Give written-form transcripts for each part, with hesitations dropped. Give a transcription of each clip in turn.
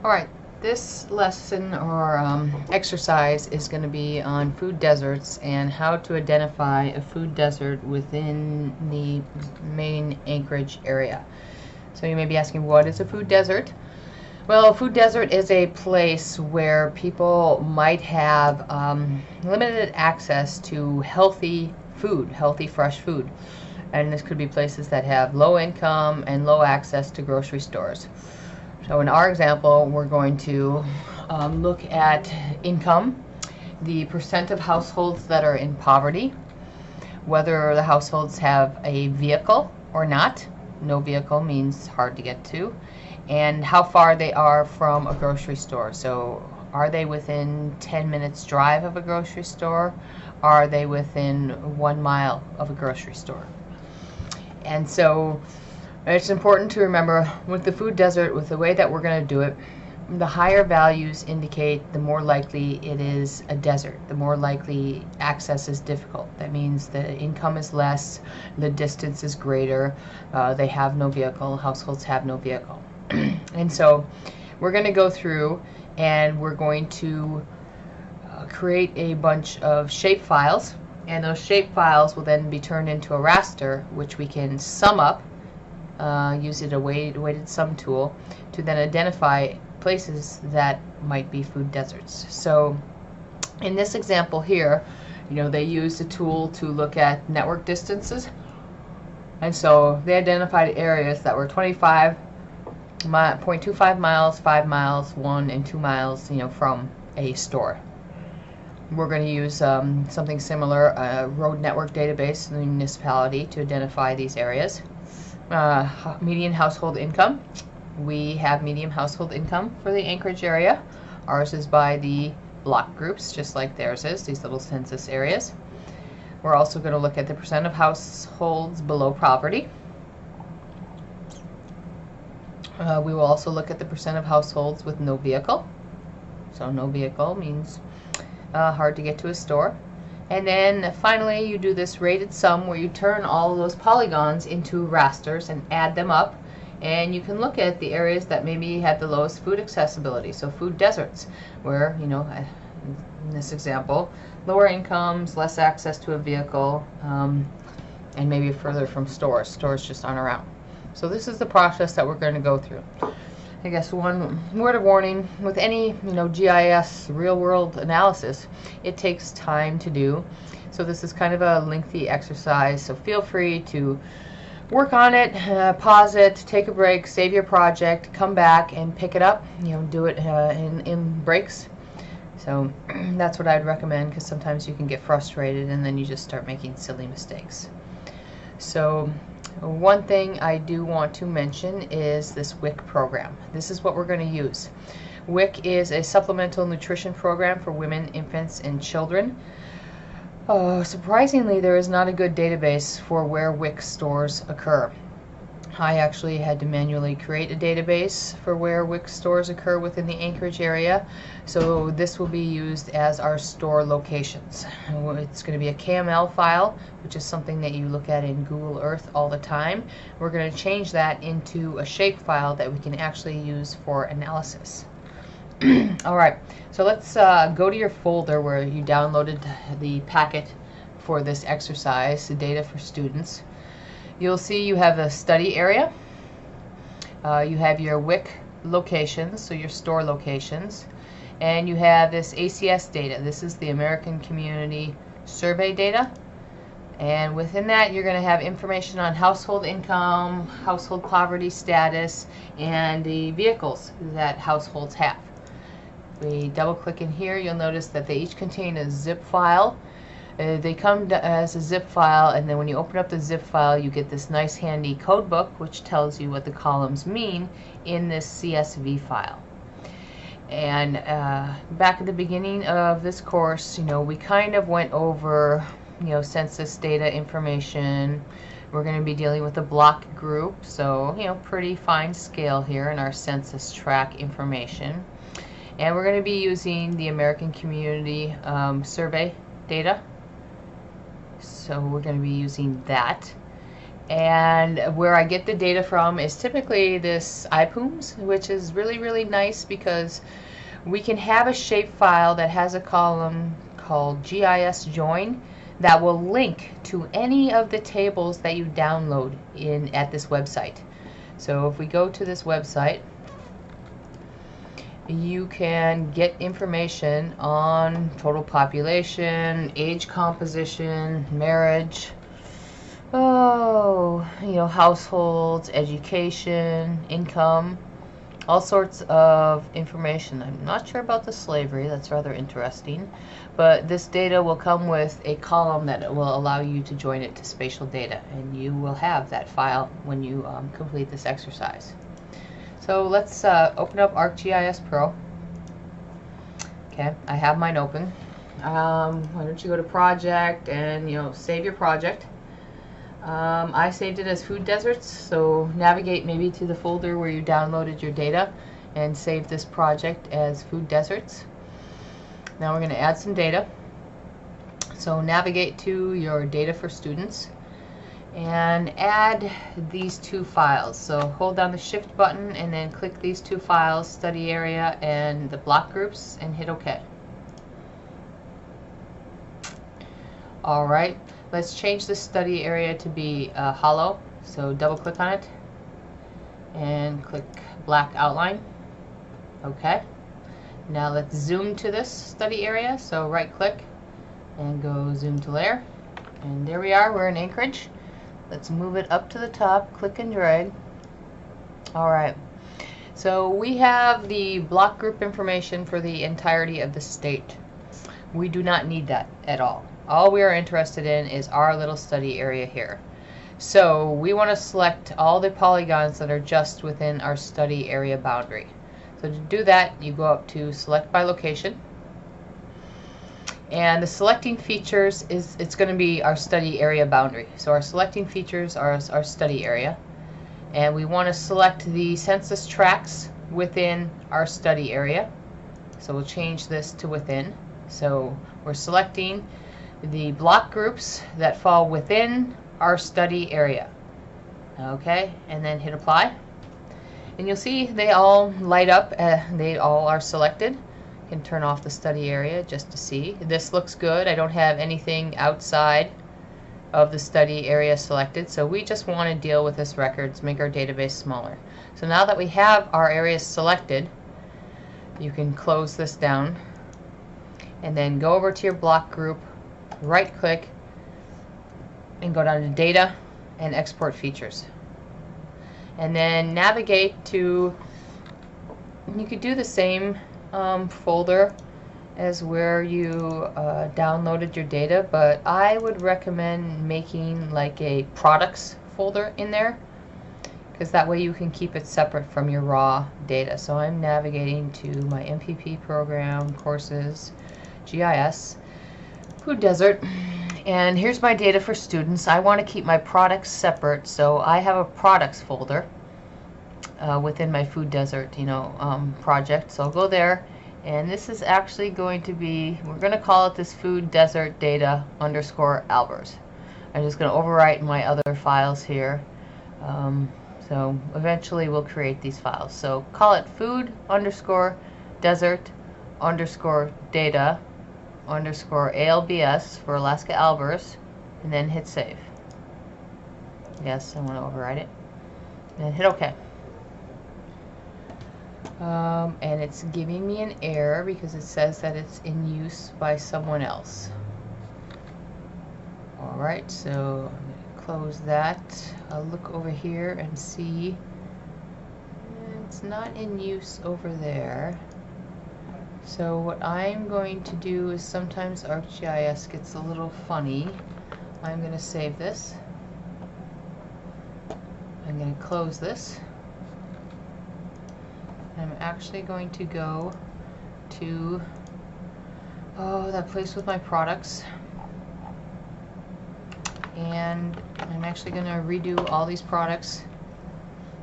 All right, this lesson or exercise is going to be on food deserts and how to identify a food desert within the main Anchorage area. So you may be asking, what is a food desert? Well, a food desert is a place where people might have limited access to healthy food, healthy fresh food. And this could be places that have low income and low access to grocery stores. So in our example, we're going to look at income, the percent of households that are in poverty, whether the households have a vehicle or not. No vehicle means hard to get to, and how far they are from a grocery store. So are they within 10 minutes drive of a grocery store? Are they within 1 mile of a grocery store? And so it's important to remember with the food desert, with the way that we're going to do it, the higher values indicate the more likely it is a desert, the more likely access is difficult. That means the income is less, the distance is greater, they have no vehicle, households have no vehicle. And so we're going to go through and we're going to create a bunch of shape files, and those shape files will then be turned into a raster, which we can sum up, use a weighted sum tool to then identify places that might be food deserts. So in this example here, they used a tool to look at network distances, and so they identified areas that were 0.25 miles, 5 miles, 1 and 2 miles, from a store. We're going to use something similar, a road network database in the municipality, to identify these areas. Median household income. We have median household income for the Anchorage area. Ours is by the block groups, just like theirs is, these little census areas. We're also going to look at the percent of households below poverty. We will also look at the percent of households with no vehicle. So no vehicle means hard to get to a store. And then finally you do this rated sum where you turn all of those polygons into rasters and add them up, and you can look at the areas that maybe have the lowest food accessibility, so food deserts, where in this example, lower incomes, less access to a vehicle, and maybe further from stores just aren't around. So this is the process that we're going to go through. I guess one word of warning, with any GIS real-world analysis, it takes time to do. So this is kind of a lengthy exercise, so feel free to work on it, pause it, take a break, save your project, come back and pick it up, do it in breaks. So that's what I'd recommend, because sometimes you can get frustrated and then you just start making silly mistakes. So one thing I do want to mention is this WIC program. This is what we're going to use. WIC is a supplemental nutrition program for women, infants, and children. Surprisingly, there is not a good database for where WIC stores occur. I actually had to manually create a database for where WIC stores occur within the Anchorage area, so this will be used as our store locations. It's going to be a KML file, which is something that you look at in Google Earth all the time. We're going to change that into a shape file that we can actually use for analysis. Alright, so let's go to your folder where you downloaded the packet for this exercise, the data for students. You'll see you have a study area. You have your WIC locations, so your store locations. And you have this ACS data. This is the American Community Survey data. And within that, you're going to have information on household income, household poverty status, and the vehicles that households have. If we double click in here, you'll notice that they each contain a zip file. They come as a zip file, and then when you open up the zip file, you get this nice handy code book which tells you what the columns mean in this CSV file. And back at the beginning of this course, we kind of went over census data information. We're going to be dealing with a block group, so pretty fine scale here in our census tract information. And we're going to be using the American Community Survey data. So we're going to be using that. And where I get the data from is typically this iPooms, which is really, really nice because we can have a shapefile that has a column called GIS join that will link to any of the tables that you download at this website. So if we go to this website, you can get information on total population, age composition, marriage, households, education, income, all sorts of information. I'm not sure about the slavery, that's rather interesting, but this data will come with a column that will allow you to join it to spatial data, and you will have that file when you complete this exercise. So let's open up ArcGIS Pro. Okay, I have mine open. Why don't you go to project and save your project. I saved it as food deserts, so navigate maybe to the folder where you downloaded your data and save this project as food deserts. Now we're going to add some data. So navigate to your data for students and add these two files. So hold down the shift button and then click these two files, study area and the block groups, and hit OK. Alright, let's change the study area to be hollow. So double click on it and click black outline. OK. Now let's zoom to this study area. So right click and go zoom to layer. And there we are, we're in Anchorage. Let's move it up to the top, click and drag. Alright, so we have the block group information for the entirety of the state. We do not need that at all. All we are interested in is our little study area here. So we want to select all the polygons that are just within our study area boundary. So to do that, you go up to select by location. And the selecting features it's going to be our study area boundary. So our selecting features are our study area. And we want to select the census tracts within our study area. So we'll change this to within. So we're selecting the block groups that fall within our study area. Okay, and then hit apply. And you'll see they all light up, they all are selected. Can turn off the study area just to see. This looks good. I don't have anything outside of the study area selected, so we just want to deal with this records, make our database smaller. So now that we have our areas selected, you can close this down and then go over to your block group, right click and go down to data and export features, and then navigate to, you could do the same folder as where you downloaded your data, but I would recommend making like a products folder in there, because that way you can keep it separate from your raw data. So I'm navigating to my MPP program, courses, GIS, food desert, and here's my data for students. I want to keep my products separate, so I have a products folder within my food desert project. So I'll go there, and this is actually going to be, we're going to call it this food desert data _ Albers. I'm just going to overwrite my other files here. So eventually we'll create these files. So call it food _ desert _ data _ ALBS for Alaska Albers, and then hit save. Yes, I want to overwrite it. And hit OK. And it's giving me an error because it says that it's in use by someone else. Alright, so I'm going to close that. I'll look over here and see. It's not in use over there. So what I'm going to do is, sometimes ArcGIS gets a little funny. I'm going to save this. I'm going to close this. I'm actually going to go to that place with my products, and I'm actually going to redo all these products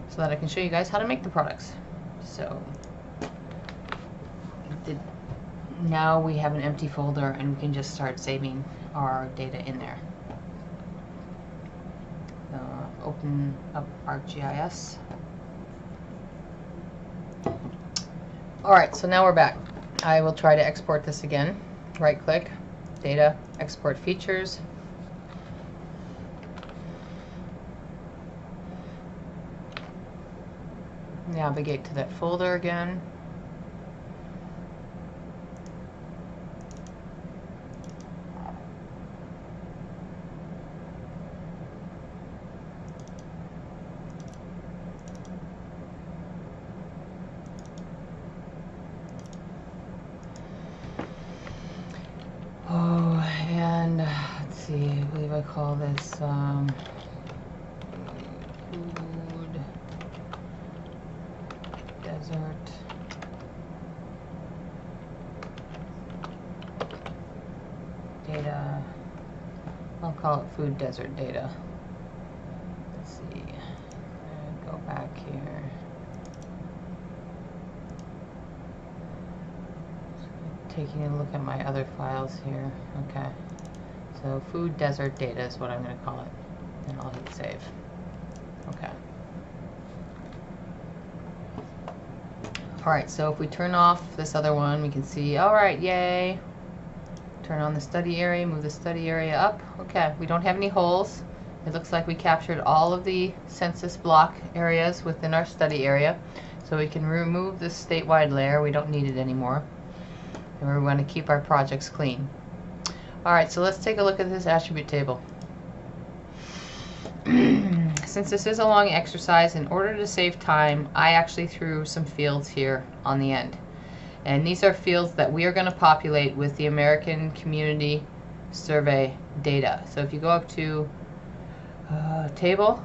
so that I can show you guys how to make the products. So now we have an empty folder and we can just start saving our data in there. open up ArcGIS. Alright, so now we're back. I will try to export this again. Right click, data, export features. Navigate to that folder again. Oh, and let's see, I believe I call this food desert data. I'll call it food desert data. Let's see, go back here. Taking a look at my other files here. Okay, so food desert data is what I'm going to call it, and I'll hit save. Okay. Alright, so if we turn off this other one, we can see, alright, yay. Turn on the study area, move the study area up. Okay, we don't have any holes. It looks like we captured all of the census block areas within our study area. So we can remove this statewide layer. We don't need it anymore. And we want to keep our projects clean. Alright, so let's take a look at this attribute table. Since this is a long exercise, in order to save time, I actually threw some fields here on the end. And these are fields that we are going to populate with the American Community Survey data. So if you go up to table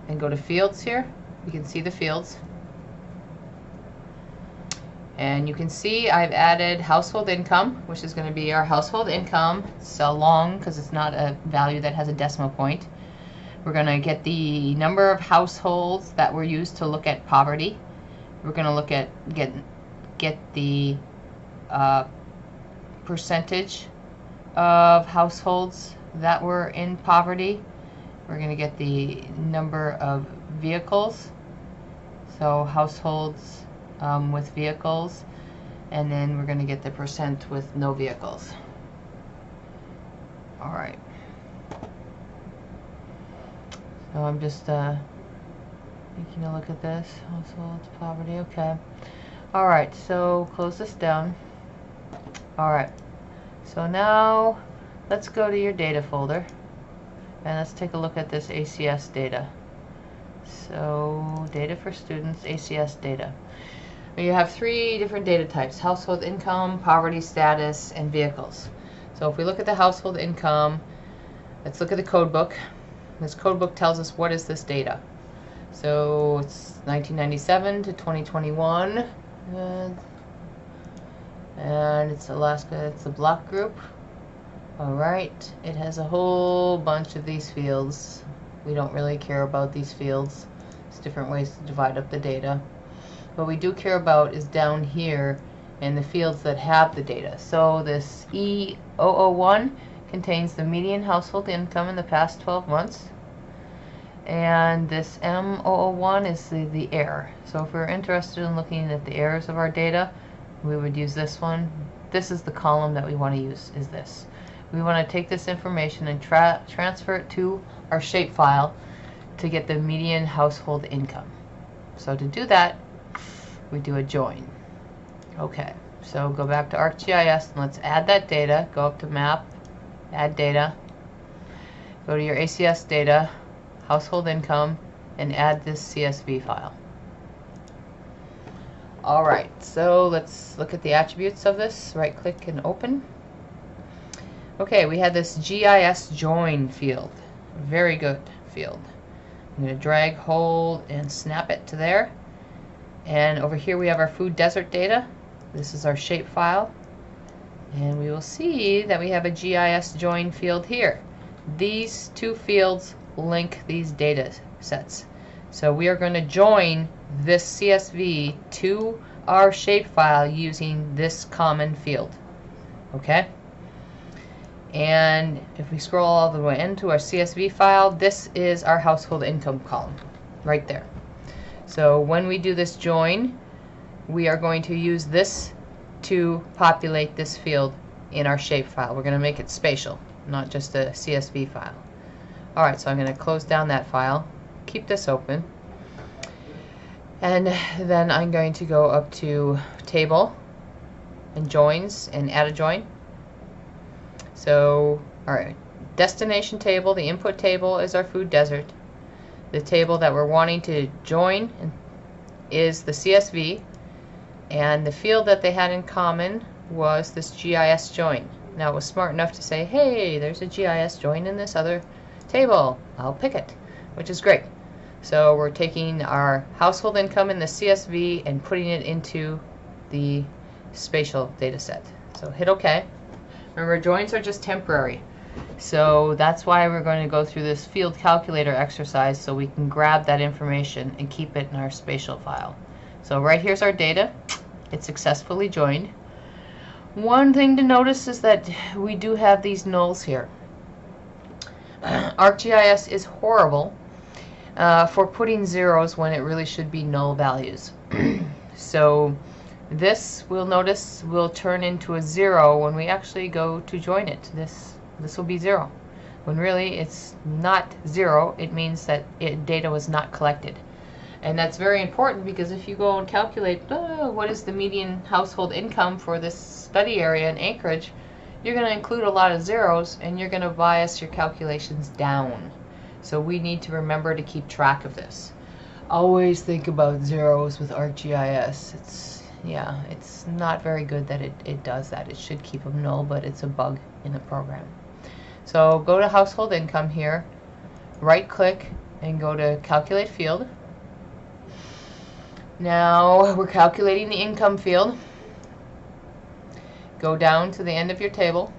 and go to fields here, you can see the fields. And you can see I've added household income, which is going to be our household income. It's long because it's not a value that has a decimal point. We're going to get the number of households that were used to look at poverty. We're going to look at get the percentage of households that were in poverty. We're going to get the number of vehicles, so households with vehicles, and then we're going to get the percent with no vehicles. Alright, so I'm just taking a look at this. Households, poverty, okay. Alright, so close this down. Alright, so now let's go to your data folder and let's take a look at this ACS data. So data for students, ACS data. You have three different data types: household income, poverty status, and vehicles. So if we look at the household income, let's look at the code book. This code book tells us what is this data. So it's 1997 to 2021, and it's Alaska, it's a block group. Alright, it has a whole bunch of these fields. We don't really care about these fields. It's different ways to divide up the data. What we do care about is down here in the fields that have the data. So this E001 contains the median household income in the past 12 months. And this M001 is the error. So if we're interested in looking at the errors of our data, we would use this one. This is the column that we want to use, is this. We want to take this information and transfer it to our shapefile to get the median household income. So to do that, we do a join. Okay, so go back to ArcGIS and let's add that data. Go up to map, add data, go to your ACS data, household income, and add this CSV file. Alright, so let's look at the attributes of this. Right click and open. Okay, we had this GIS join field. Very good field. I'm going to drag, hold, and snap it to there. And over here we have our food desert data. This is our shapefile. And we will see that we have a GIS join field here. These two fields link these data sets. So we are going to join this CSV to our shapefile using this common field. Okay? And if we scroll all the way into our CSV file, this is our household income column right there. So when we do this join, we are going to use this to populate this field in our shape file. We're going to make it spatial, not just a CSV file. Alright, so I'm going to close down that file, keep this open, and then I'm going to go up to Table and Joins and add a join. So, alright, destination table, the input table is our food desert. The table that we're wanting to join is the CSV, and the field that they had in common was this GIS join. Now it was smart enough to say, hey, there's a GIS join in this other table, I'll pick it, which is great. So we're taking our household income in the CSV and putting it into the spatial data set. So hit OK. Remember, joins are just temporary. So that's why we're going to go through this field calculator exercise so we can grab that information and keep it in our spatial file. So right here's our data. It's successfully joined. One thing to notice is that we do have these nulls here. ArcGIS is horrible for putting zeros when it really should be null values. So this, we'll notice, will turn into a 0 when we actually go to join it. This will be 0. When really it's not 0, it means that data was not collected. And that's very important because if you go and calculate what is the median household income for this study area in Anchorage, you're going to include a lot of zeros and you're going to bias your calculations down. So we need to remember to keep track of this. Always think about zeros with ArcGIS. It's not very good that it does that. It should keep them null, but it's a bug in the program. So go to household income here, right click and go to calculate field. Now we're calculating the income field. Go down to the end of your table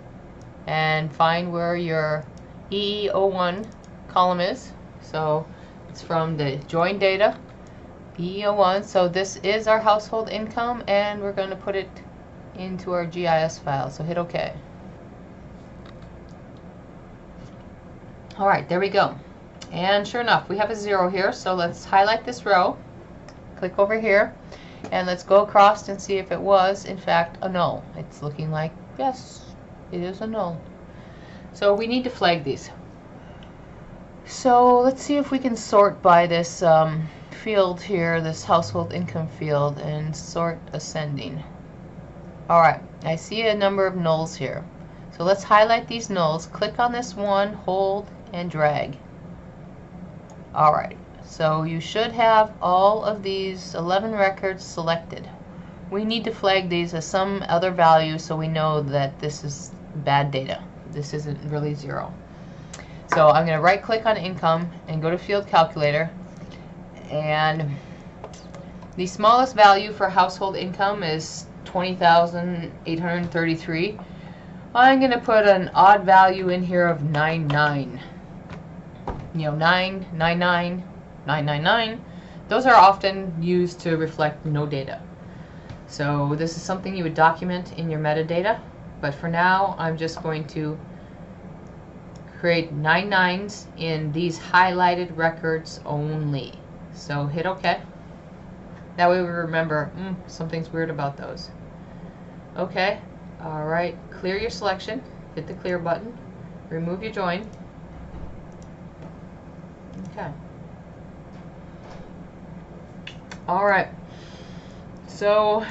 and find where your EE01 column is. So it's from the join data, EE01. So this is our household income and we're going to put it into our GIS file. So hit OK. Alright, there we go. And sure enough, we have a 0 here. So let's highlight this row. Click over here and let's go across and see if it was in fact a null. It's looking like yes, it is a null. So we need to flag these. So let's see if we can sort by this field here, this household income field, and sort ascending. Alright, I see a number of nulls here. So let's highlight these nulls, click on this one, hold and drag. Alright. So you should have all of these 11 records selected. We need to flag these as some other value so we know that this is bad data. This isn't really 0. So I'm going to right click on income and go to field calculator, and the smallest value for household income is 20,833. I'm going to put an odd value in here of 99. You know, 999. 999, those are often used to reflect no data. So this is something you would document in your metadata, but for now I'm just going to create 9 nines in these highlighted records only. So hit OK. That way we remember something's weird about those. OK. Alright, clear your selection, hit the clear button, remove your join. Okay. Alright, so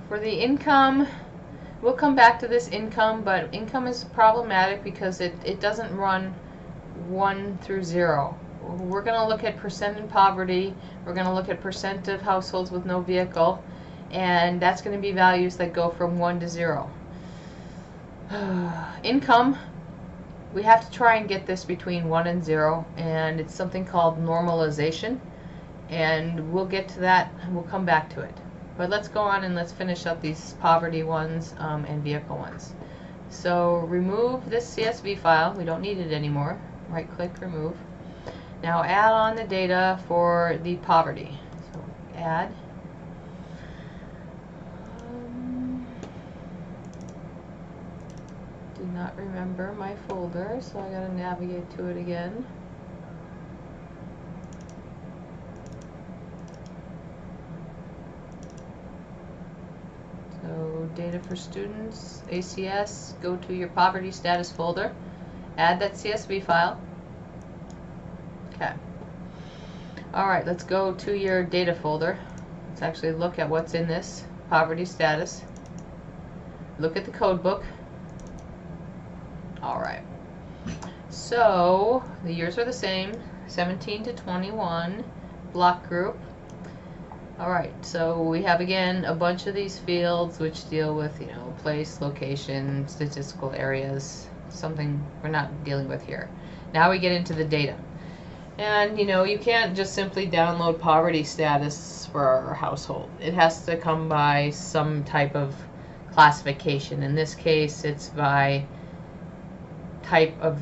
for the income, we'll come back to this income, but income is problematic because it doesn't run 1 through 0. We're going to look at percent in poverty, we're going to look at percent of households with no vehicle, and that's going to be values that go from 1 to 0. Income, we have to try and get this between 1 and 0, and it's something called normalization. And we'll get to that, we'll come back to it. But let's go on and let's finish up these poverty ones and vehicle ones. So remove this CSV file, we don't need it anymore. Right click, remove. Now add on the data for the poverty. So add. do not remember my folder, so I gotta navigate to it again. So data for students, ACS, go to your poverty status folder, add that CSV file. Okay. Alright, let's go to your data folder. Let's actually look at what's in this poverty status. Look at the code book. Alright. So the years are the same, 17 to 21, block group. Alright, so we have again a bunch of these fields which deal with, you know, place, location, statistical areas, something we're not dealing with here. Now we get into the data. And, you know, you can't just simply download poverty status for our household. It has to come by some type of classification. In this case, it's by type of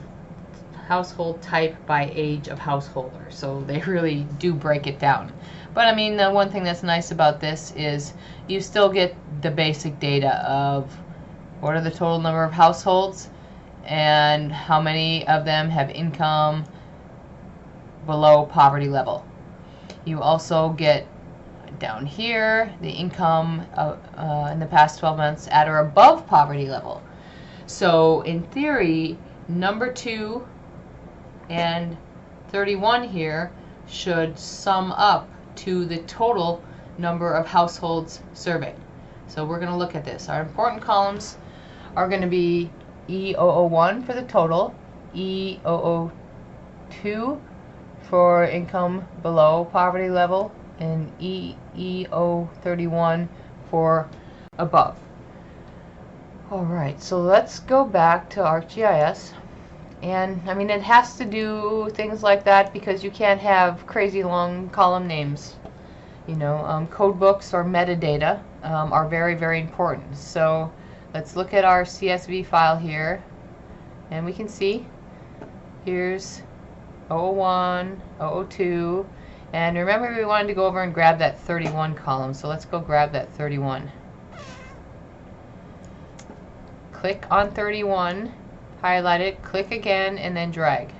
household type by age of householder. So they really do break it down. But I mean, the one thing that's nice about this is you still get the basic data of what are the total number of households and how many of them have income below poverty level. You also get down here the income in the past 12 months at or above poverty level. So in theory, number 2 and 31 here should sum up to the total number of households surveyed. So we're going to look at this. Our important columns are going to be E001 for the total, E002 for income below poverty level, and E031 for above. Alright, so let's go back to ArcGIS. And I mean, it has to do things like that because you can't have crazy long column names. You know, code books or metadata are very, very important. So let's look at our CSV file here, and we can see here's 001, 002, and remember we wanted to go over and grab that 31 column, so let's go grab that 31. Click on 31, highlight it, click again, and then drag.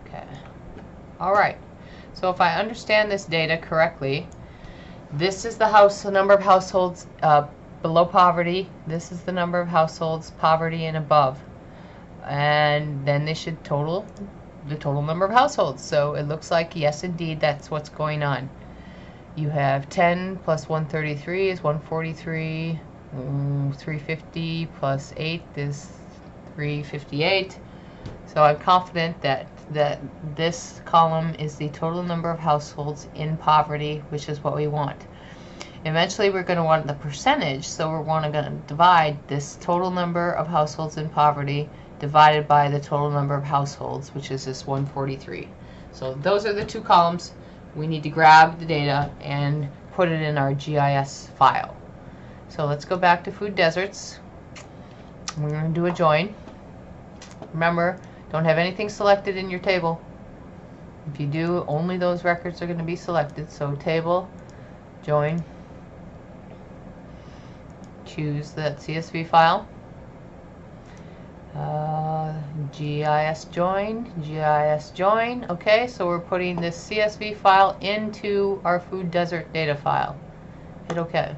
Okay. Alright, so if I understand this data correctly, this is the number of households below poverty, this is the number of households poverty and above, and then they should total the total number of households. So it looks like, yes indeed, that's what's going on. You have 10 plus 133 is 143, 350 plus 8 is 358. So I'm confident that this column is the total number of households in poverty, which is what we want. Eventually we're going to want the percentage, so we're going to divide this total number of households in poverty divided by the total number of households, which is this 143. So those are the two columns. We need to grab the data and put it in our GIS file. So let's go back to food deserts. We're going to do a join. Remember, don't have anything selected in your table. If you do, only those records are going to be selected. So table, join, choose that CSV file, GIS join. Okay, so we're putting this CSV file into our food desert data file. Hit OK.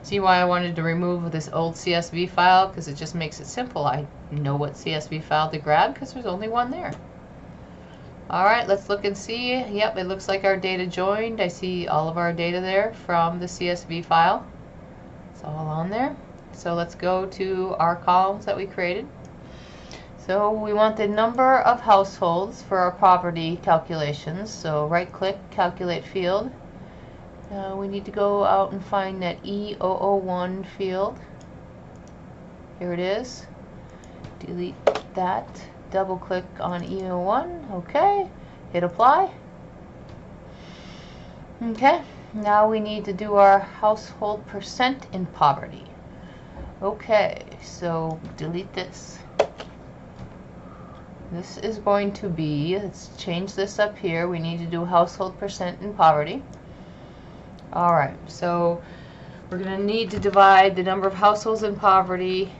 See why I wanted to remove this old CSV file? Because it just makes it simple. I know what CSV file to grab because there's only one there. Alright, let's look and see. Yep, it looks like our data joined. I see all of our data there from the CSV file. It's all on there. So let's go to our columns that we created. So we want the number of households for our poverty calculations. So right click, calculate field. We need to go out and find that E001 field. Here it is. Delete that. Double click on E001. Okay. Hit apply. Okay. Now we need to do our household percent in poverty. Okay. So delete this. This is going to be, let's change this up here. We need to do household percent in poverty. All right, so we're going to need to divide the number of households in poverty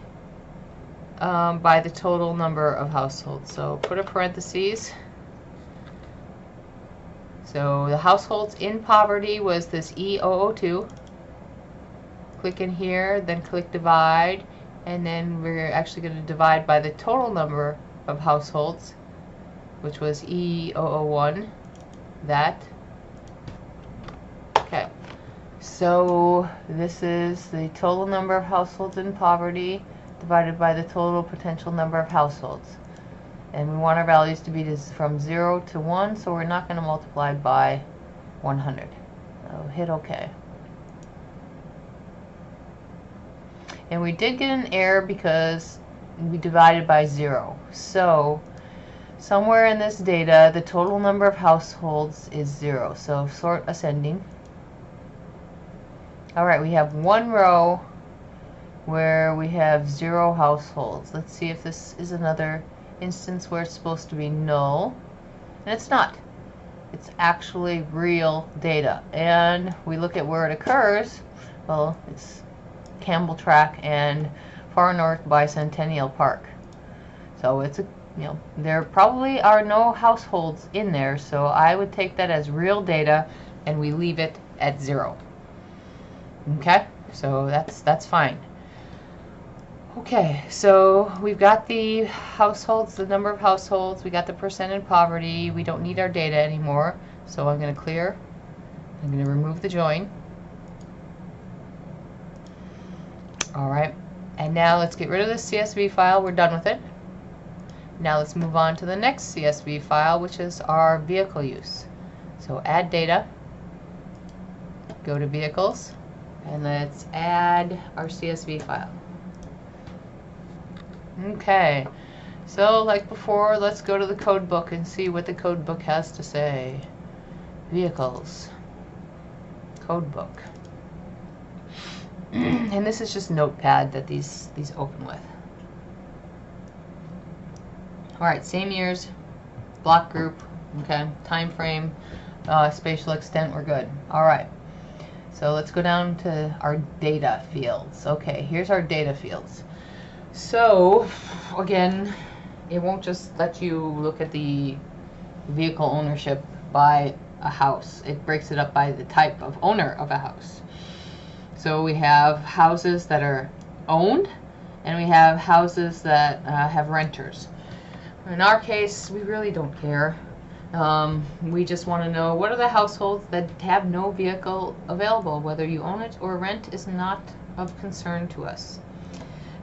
by the total number of households. So put a parentheses. So the households in poverty was this E002. Click in here, then click divide, and then we're actually going to divide by the total number of households, which was E001. That. Okay. So this is the total number of households in poverty divided by the total potential number of households. And we want our values to be from 0 to 1, so we're not going to multiply by 100. So hit OK. And we did get an error because we divided by 0. So somewhere in this data, the total number of households is 0. So sort ascending. All right, we have one row where we have 0 households. Let's see if this is another instance where it's supposed to be null. And it's not. It's actually real data. And we look at where it occurs. Well, it's Campbell Track and Far North Bicentennial Park. So it's there probably are no households in there, so I would take that as real data and we leave it at 0. Okay, so that's fine. Okay, so we've got the households, the number of households, we got the percent in poverty, we don't need our data anymore, so I'm going to clear, I'm going to remove the join. Alright, and now let's get rid of this CSV file, we're done with it. Now let's move on to the next CSV file, which is our vehicle use. So add data, go to vehicles, and let's add our CSV file. Okay, so like before, let's go to the code book and see what the code book has to say. Vehicles, code book. And this is just Notepad that these open with. Alright, same years, block group, okay, time frame, spatial extent, we're good. Alright, so let's go down to our data fields. Okay, here's our data fields. So, again, it won't just let you look at the vehicle ownership by a house. It breaks it up by the type of owner of a house. So we have houses that are owned, and we have houses that have renters. In our case, we really don't care. We just want to know what are the households that have no vehicle available. Whether you own it or rent is not of concern to us.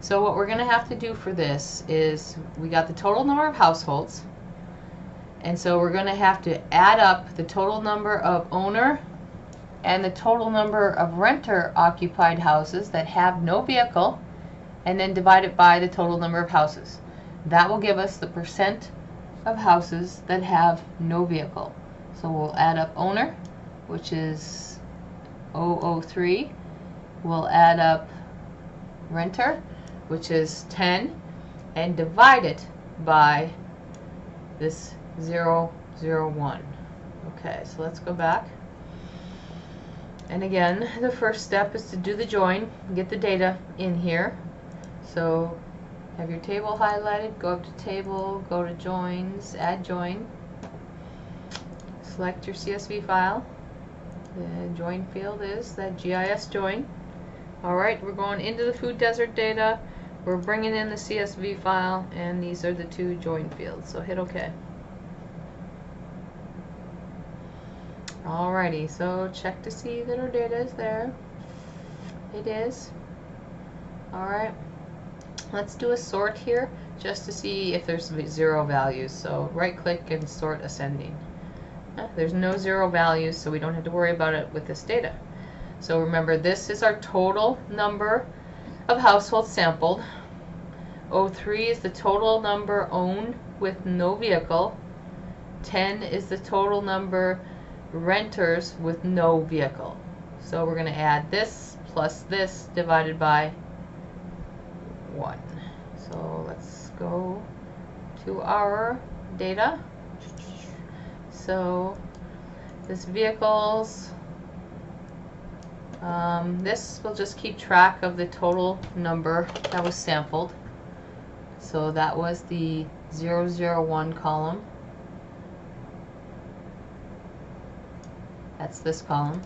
So what we're going to have to do for this is we got the total number of households, and so we're going to have to add up the total number of owner and the total number of renter occupied houses that have no vehicle, and then divide it by the total number of houses. That will give us the percent of houses that have no vehicle. So we'll add up owner, which is 003. We'll add up renter, which is 10, and divide it by this 001. Okay, so let's go back. And again, the first step is to do the join, get the data in here. So have your table highlighted, go up to table, go to joins, add join. Select your CSV file. The join field is that GIS join. Alright, we're going into the food desert data. We're bringing in the CSV file, and these are the two join fields. So hit OK. Alrighty, so check to see that our data is there. It is. Alright. Let's do a sort here just to see if there's 0 values. So right click and sort ascending. There's no 0 values, so we don't have to worry about it with this data. So remember, this is our total number of households sampled. 03 is the total number owned with no vehicle. 10 is the total number renters with no vehicle. So we're going to add this plus this divided by 1. So let's go to our data. So this vehicles This will just keep track of the total number that was sampled. So that was the 001 column. That's this column.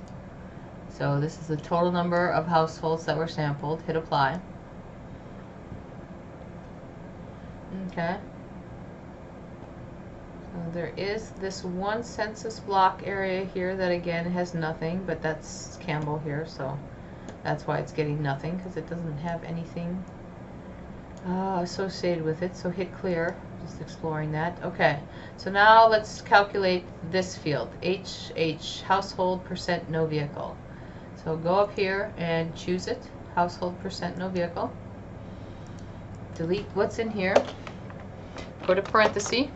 So this is the total number of households that were sampled. Hit apply. Okay. So there is this one census block area here that again has nothing, but that's Campbell here, so that's why it's getting nothing, because it doesn't have anything associated with it. So hit clear, just exploring that. Okay, so now let's calculate this field, HH, household percent no vehicle. So go up here and choose it, household percent no vehicle. Delete what's in here, put a parenthesis.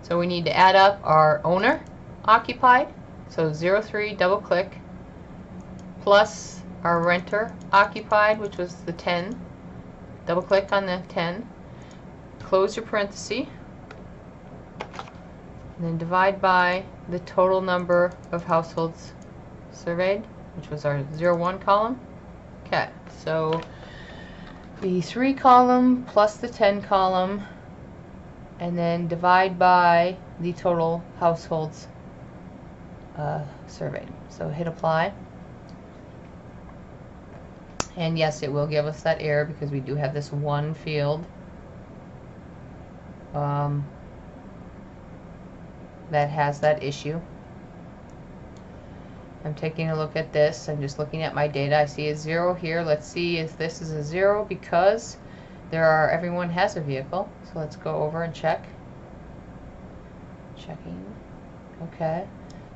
So we need to add up our owner occupied, so 03, double click, plus our renter occupied, which was the 10. Double click on the 10, close your parenthesis, and then divide by the total number of households surveyed, which was our 01 column. Okay, so the 3 column plus the 10 column, and then divide by the total households surveyed. So hit apply. And yes, it will give us that error because we do have this one field that has that issue. I'm taking a look at this. I'm just looking at my data. I see a 0 here. Let's see if this is a 0 because everyone has a vehicle. So let's go over and check. Checking. Okay.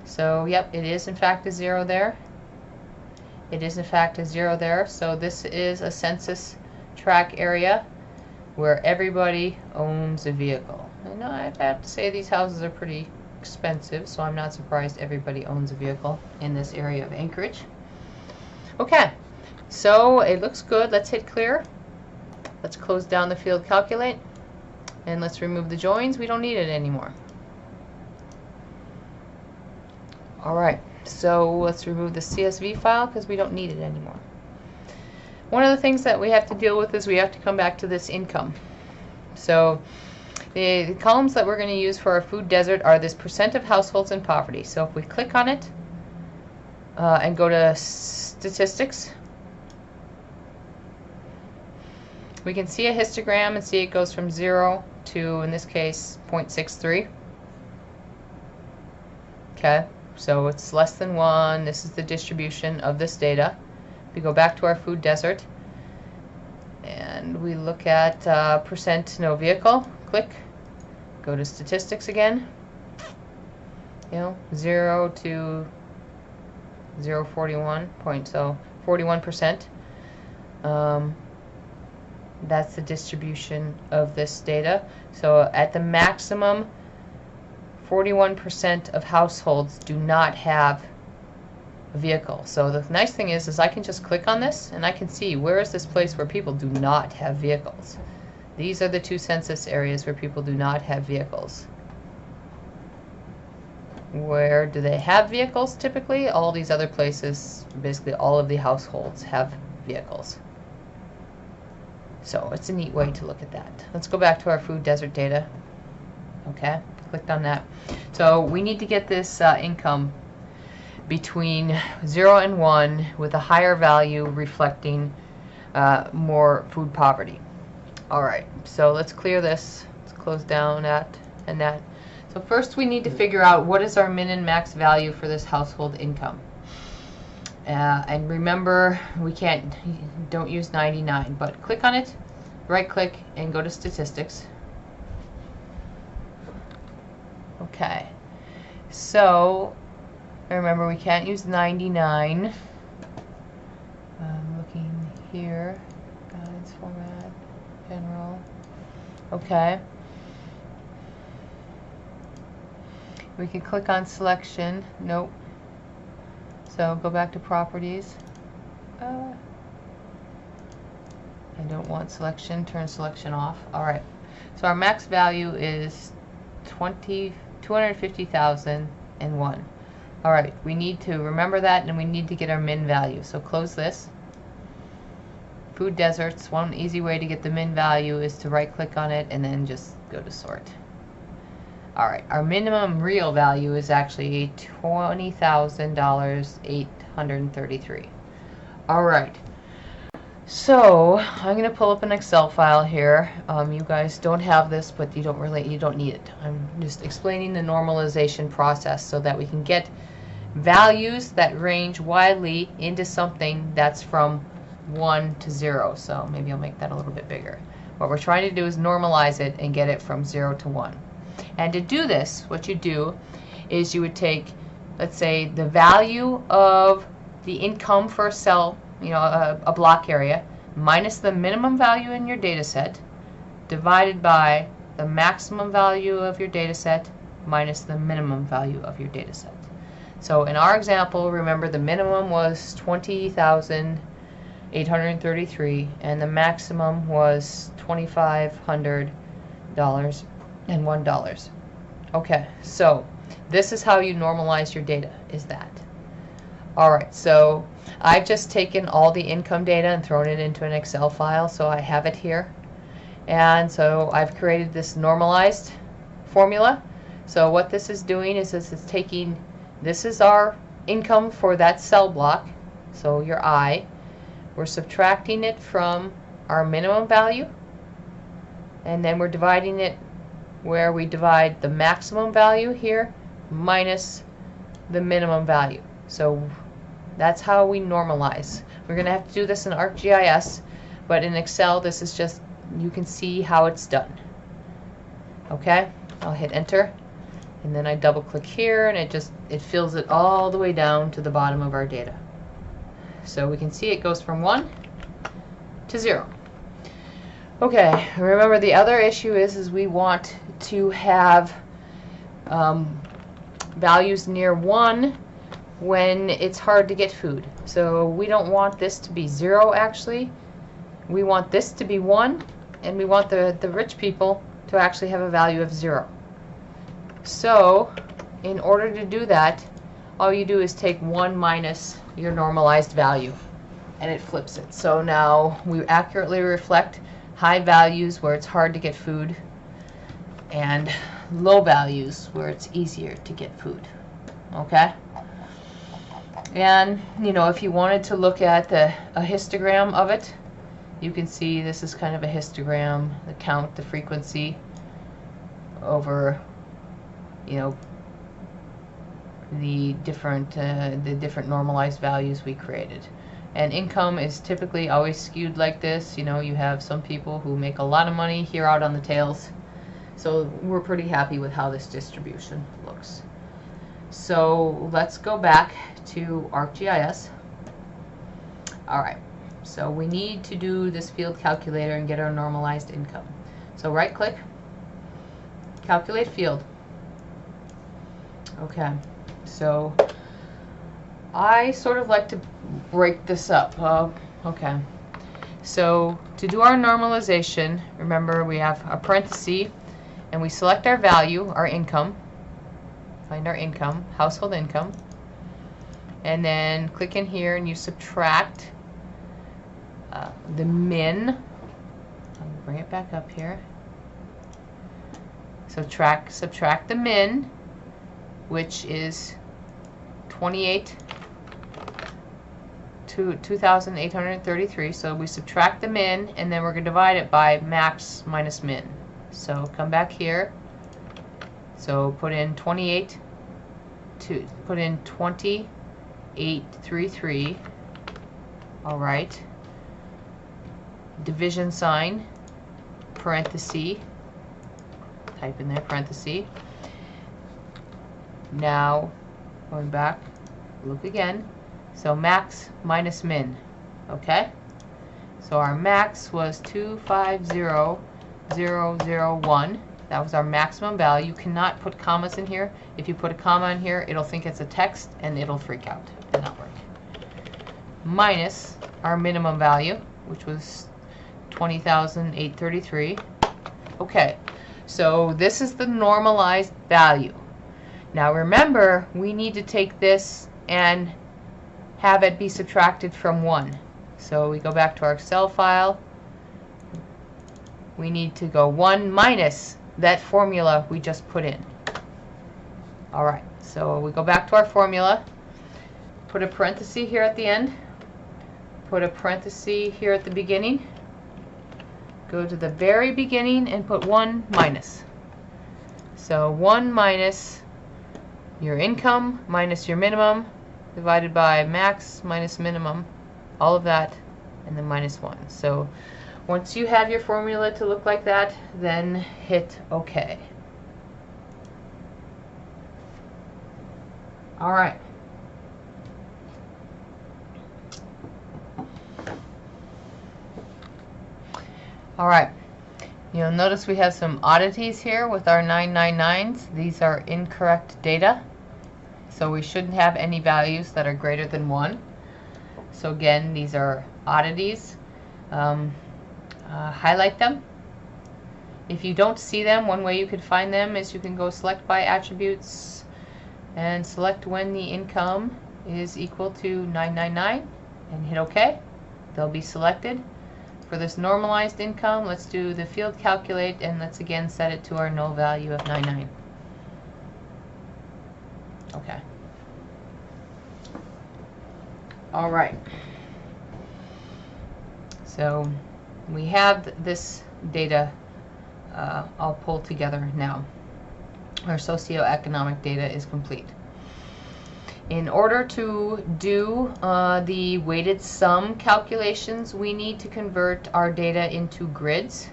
So yep, it is in fact a 0 there. It is in fact a 0 there. So this is a census tract area where everybody owns a vehicle. And I have to say these houses are pretty expensive, so I'm not surprised everybody owns a vehicle in this area of Anchorage. Okay, so it looks good. Let's hit clear. Let's close down the field calculate, and let's remove the joins. We don't need it anymore. Alright, so let's remove the CSV file because we don't need it anymore. One of the things that we have to deal with is we have to come back to this income. So the columns that we're going to use for our food desert are this percent of households in poverty. So if we click on it and go to statistics, we can see a histogram and see it goes from 0 to, in this case, 0.63. Okay, so it's less than 1. This is the distribution of this data. We go back to our food desert and we look at percent no vehicle. Click, go to statistics again. 0 to 0.41 point, so 41%. That's the distribution of this data. So at the maximum, 41% of households do not have a vehicle. So the nice thing is I can just click on this and I can see where is this place where people do not have vehicles. These are the 2 census areas where people do not have vehicles. Where do they have vehicles typically? All these other places, basically all of the households have vehicles. So it's a neat way to look at that. Let's go back to our food desert data. Okay, clicked on that. So we need to get this income between 0 and 1 with a higher value reflecting more food poverty. Alright, so let's clear this. Let's close down that and that. So first we need to figure out what is our min and max value for this household income. And remember, don't use 99, but click on it, right click, and go to statistics. Okay, so remember we can't use 99. I'm looking here, guides, format, general. Okay. We can click on selection. Nope. So go back to properties. I don't want selection. Turn selection off. Alright. So our max value is 250,001. All right, we need to remember that, and we need to get our min value. So close this. Food deserts, one easy way to get the min value is to right click on it and then just go to sort. All right, our minimum real value is actually $20,833. All right, so I'm going to pull up an Excel file here. You guys don't have this, but you don't need it. I'm just explaining the normalization process so that we can get values that range widely into something that's from 1 to 0. So maybe I'll make that a little bit bigger. What we're trying to do is normalize it and get it from 0 to 1. And to do this, what you do is you would take, let's say, the value of the income for a cell, a block area, minus the minimum value in your data set, divided by the maximum value of your data set minus the minimum value of your data set. So in our example, remember the minimum was $20,833 and the maximum was $2,500.01. Okay, so this is how you normalize your data, is that. Alright, so I've just taken all the income data and thrown it into an Excel file, so I have it here. And so I've created this normalized formula. So what this is doing is it's taking, this is our income for that cell block, so your I. We're subtracting it from our minimum value, and then we're dividing it where we divide the maximum value here minus the minimum value. So that's how we normalize. We're going to have to do this in ArcGIS, but in Excel this is just, you can see how it's done. Okay, I'll hit enter, and then I double click here, and it fills it all the way down to the bottom of our data. So we can see it goes from 1 to 0. Okay, remember the other issue is we want to have values near 1 when it's hard to get food. So we don't want this to be 0 actually. We want this to be 1, and we want the rich people to actually have a value of 0. So in order to do that, all you do is take 1 minus your normalized value, and it flips it. So now we accurately reflect high values where it's hard to get food and low values where it's easier to get food. Okay? And if you wanted to look at a histogram of it, you can see this is kind of a histogram, the count, the frequency over the different normalized values we created. And income is typically always skewed like this. You have some people who make a lot of money here out on the tails. So we're pretty happy with how this distribution looks. So let's go back to ArcGIS. Alright, so we need to do this field calculator and get our normalized income. So right click, calculate field. Okay, so I sort of like to break this up. Okay, so to do our normalization, remember we have a parenthesis and we select our value, our income, find our income, household income, and then click in here and you subtract the min. I'll bring it back up here. Subtract the min, which is 2,833. So we subtract the min, and then we're going to divide it by max minus min. So come back here. So put in 2,833. All right. Division sign, parenthesis. Type in there parenthesis. Now going back, look again. So max minus min. Okay? So our max was 250,001. That was our maximum value. You cannot put commas in here. If you put a comma in here, it'll think it's a text and it'll freak out. It did not work. Minus our minimum value, which was 20,833. Okay, so this is the normalized value. Now remember, we need to take this and have it be subtracted from 1. So we go back to our Excel file. We need to go 1 minus that formula we just put in. All right, so we go back to our formula, put a parenthesis here at the end, put a parenthesis here at the beginning, go to the very beginning and put 1 minus. So 1 minus your income minus your minimum divided by max minus minimum, all of that, and then minus 1. So once you have your formula to look like that, then hit OK. All right. All right. You'll notice we have some oddities here with our 999s. These are incorrect data. So we shouldn't have any values that are greater than 1. So again, these are oddities. Highlight them. If you don't see them, one way you could find them is you can go select by attributes and select when the income is equal to 999 and hit OK. They'll be selected. For this normalized income, let's do the field calculate, and let's again set it to our null value of 99. Okay. All right. So we have this data all pulled together now. Our socioeconomic data is complete. In order to do the weighted sum calculations, we need to convert our data into grids.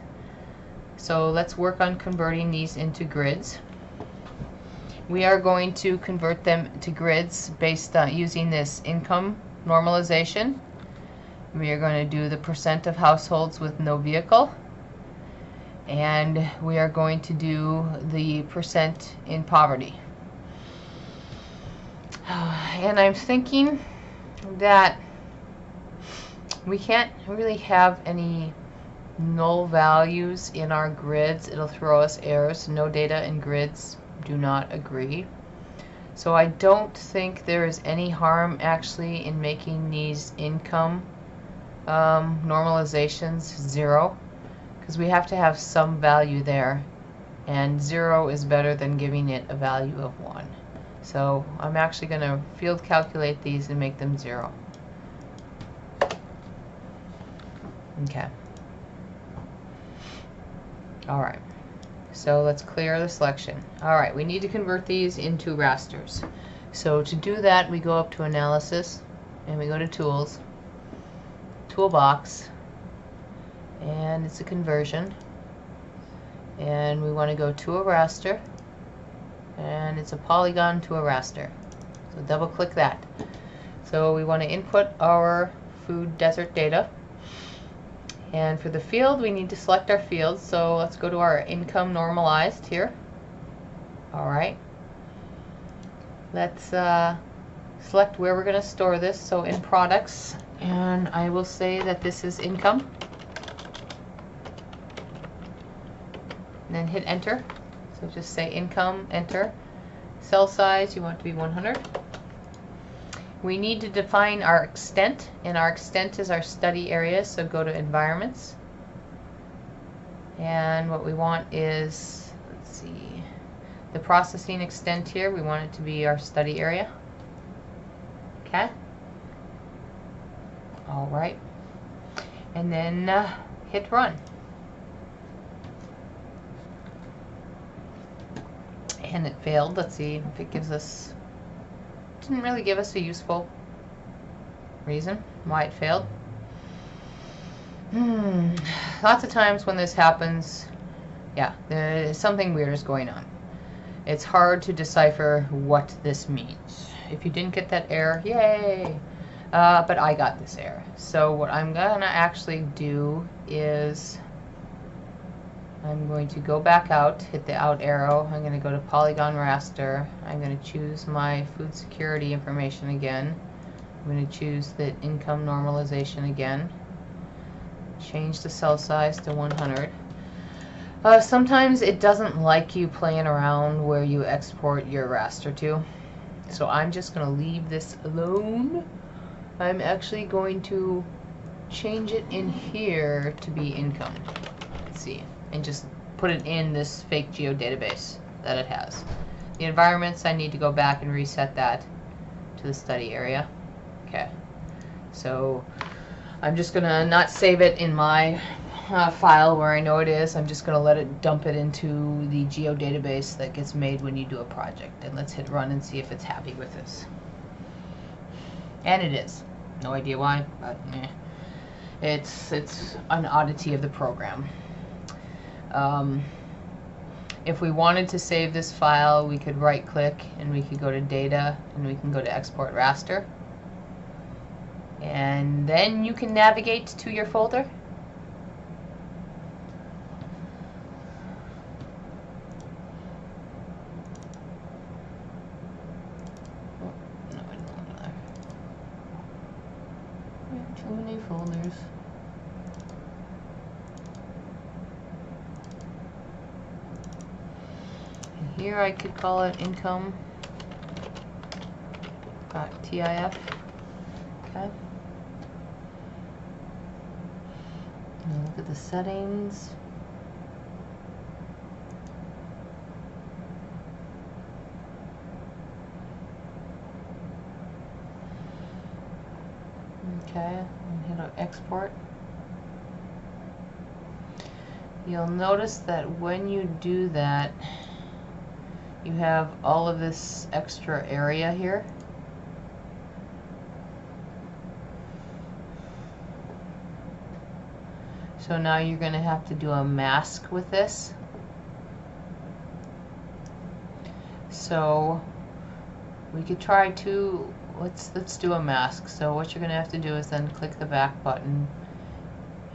So let's work on converting these into grids. We are going to convert them to grids based on using this income normalization. We are going to do the percent of households with no vehicle. And we are going to do the percent in poverty. And I'm thinking that we can't really have any null values in our grids. It'll throw us errors. No data in grids do not agree. So I don't think there is any harm actually in making these income normalizations 0, because we have to have some value there, and 0 is better than giving it a value of 1. So I'm actually going to field calculate these and make them 0. Okay. All right. So let's clear the selection. All right, we need to convert these into rasters. So to do that, we go up to Analysis, and we go to Tools, Toolbox, and it's a conversion. And we want to go to a raster, and it's a polygon to a raster. So double click that. So we want to input our food desert data. And for the field, we need to select our fields. So let's go to our income normalized here. All right. Let's select where we're going to store this. So in products, and I will say that this is income. And then hit enter. So just say income, enter. Cell size, you want it to be 100. We need to define our extent, and our extent is our study area, so go to environments. And what we want is, let's see, the processing extent here, we want it to be our study area. Okay. All right. And then hit run. And it failed. Let's see if it gives us, didn't really give us a useful reason why it failed. Lots of times when this happens, yeah, there's something weird is going on. It's hard to decipher what this means. If you didn't get that error, yay! But I got this error. So what I'm gonna actually do is I'm going to go back out, hit the out arrow. I'm going to go to Polygon Raster. I'm going to choose my food security information again. I'm going to choose the income normalization again. Change the cell size to 100. Sometimes it doesn't like you playing around where you export your raster to. So I'm just going to leave this alone. I'm actually going to change it in here to be income. Let's see. And just put it in this fake geodatabase that it has. The environments, I need to go back and reset that to the study area. Okay. So I'm just going to not save it in my file where I know it is. I'm just going to let it dump it into the geodatabase that gets made when you do a project. And let's hit run and see if it's happy with this. And it is. No idea why, but it's an oddity of the program. If we wanted to save this file, we could right click and we could go to data and we can go to export raster. And then you can navigate to your folder. Too many folders. And here I could call it income.tif. Okay. And look at the settings. Okay, and hit export. You'll notice that when you do that, you have all of this extra area here. So now you're going to have to do a mask with this. So we could try to let's do a mask. So what you're going to have to do is then click the back button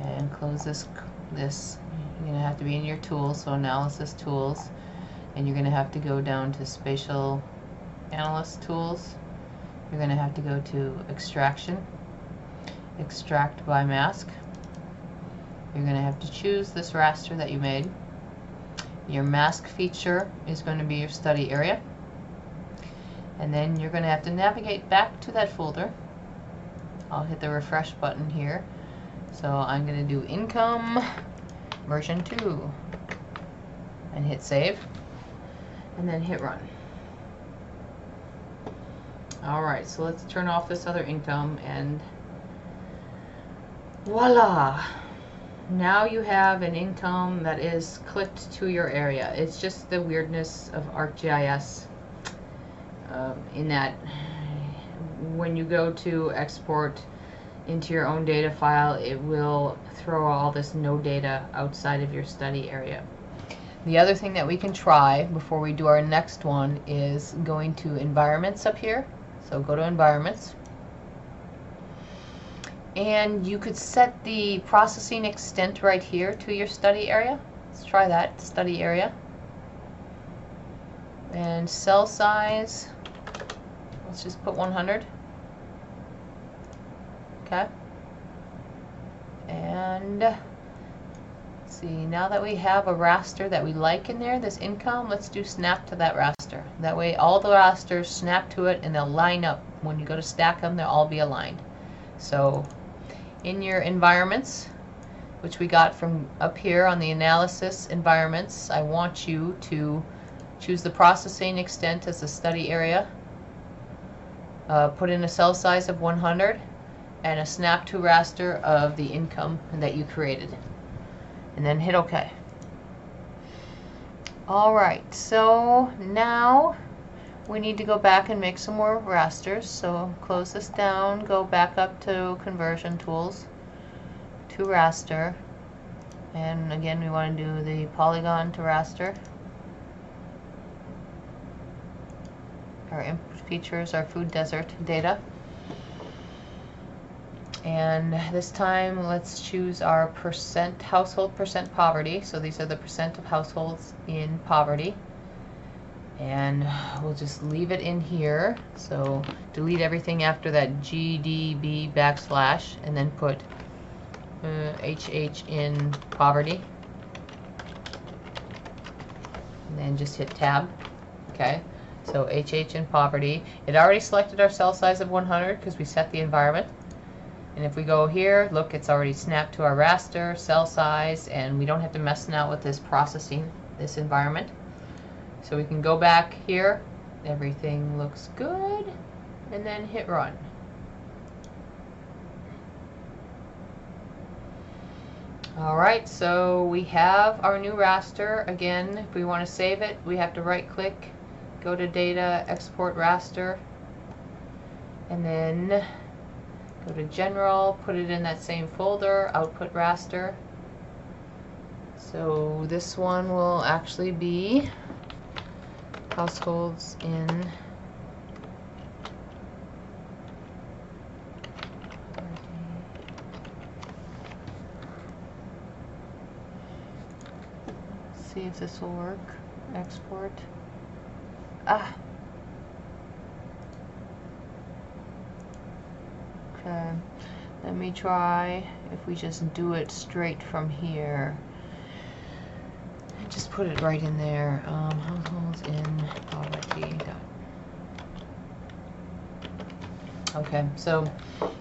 and close this. You're going to have to be in your tools, so analysis tools, and you're going to have to go down to spatial analyst tools. You're going to have to go to extraction, extract by mask. You're going to have to choose this raster that you made. Your mask feature is going to be your study area. And then you're going to have to navigate back to that folder. I'll hit the refresh button here. So I'm going to do income version 2 and hit save and then hit run. Alright, so let's turn off this other income and voila! Now you have an income that is clipped to your area. It's just the weirdness of ArcGIS. In that when you go to export into your own data file, it will throw all this no data outside of your study area. The other thing that we can try before we do our next one is going to environments up here. So go to environments. And you could set the processing extent right here to your study area. Let's try that, study area. And cell size, let's just put 100. Okay. And let's see, now that we have a raster that we like in there, this income, let's do snap to that raster. That way all the rasters snap to it and they'll line up. When you go to stack them, they'll all be aligned. So in your environments, which we got from up here on the analysis environments, I want you to choose the processing extent as the study area. Put in a cell size of 100 and a snap to raster of the income that you created. And then hit OK. Alright, so now we need to go back and make some more rasters. So close this down, go back up to conversion tools, to raster. And again, we want to do the polygon to raster. Our input features are food desert data. And this time let's choose our household percent poverty. So these are the percent of households in poverty. And we'll just leave it in here. So delete everything after that GDB / and then put HH in poverty. and then just hit tab. Okay, so HH in poverty. It already selected our cell size of 100 because we set the environment. And if we go here, look, it's already snapped to our raster, cell size, and we don't have to mess now with this processing, this environment. So we can go back here, everything looks good, and then hit run. Alright, so we have our new raster. Again, if we want to save it, we have to right click, go to data, export raster, and then go to general, put it in that same folder, output raster. So this one will actually be households in see if this will work. Export. Okay, let me try if we just do it straight from here. Just put it right in there. Households in poverty. Okay, so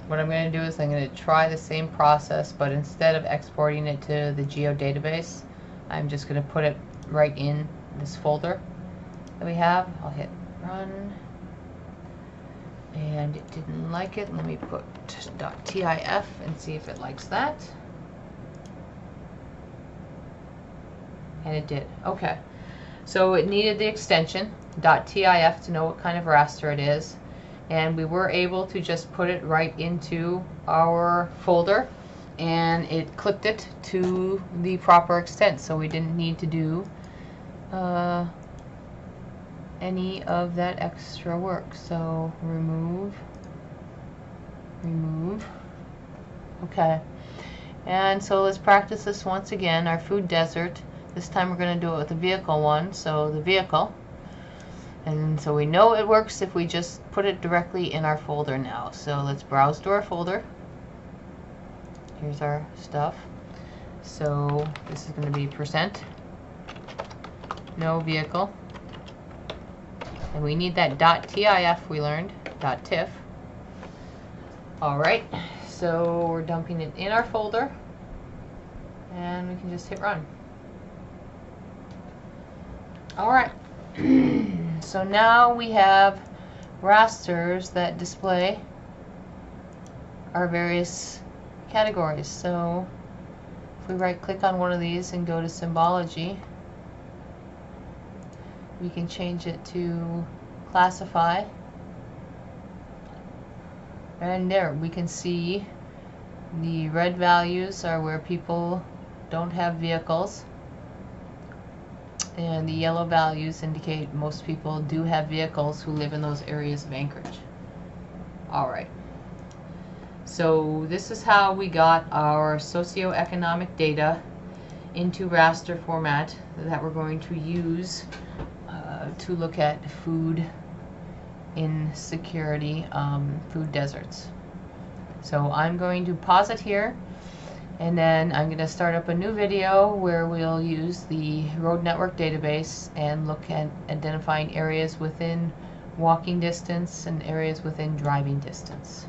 what I'm going to do is I'm going to try the same process, but instead of exporting it to the geodatabase, I'm just going to put it right in this folder that we have. I'll hit run. And it didn't like it. Let me put .tif and see if it likes that. And it did. Okay. So it needed the extension .tif to know what kind of raster it is. And we were able to just put it right into our folder, and it clipped it to the proper extent. So we didn't need to do any of that extra work. So remove. Okay, and so let's practice this once again. Our food desert, this time we're going to do it with the vehicle one. So the vehicle, and so we know it works if we just put it directly in our folder now. So let's browse to our folder. Here's our stuff. So this is going to be % no vehicle. And we need that .tif we learned, .tif. Alright, so we're dumping it in our folder, and we can just hit run. Alright, so now we have rasters that display our various categories. So if we right click on one of these and go to symbology, we can change it to classify, and there we can see the red values are where people don't have vehicles, and the yellow values indicate most people do have vehicles who live in those areas of Anchorage. Alright, so this is how we got our socioeconomic data into raster format that we're going to use to look at food insecurity, food deserts. So I'm going to pause it here, and then I'm going to start up a new video where we'll use the road network database and look at identifying areas within walking distance and areas within driving distance.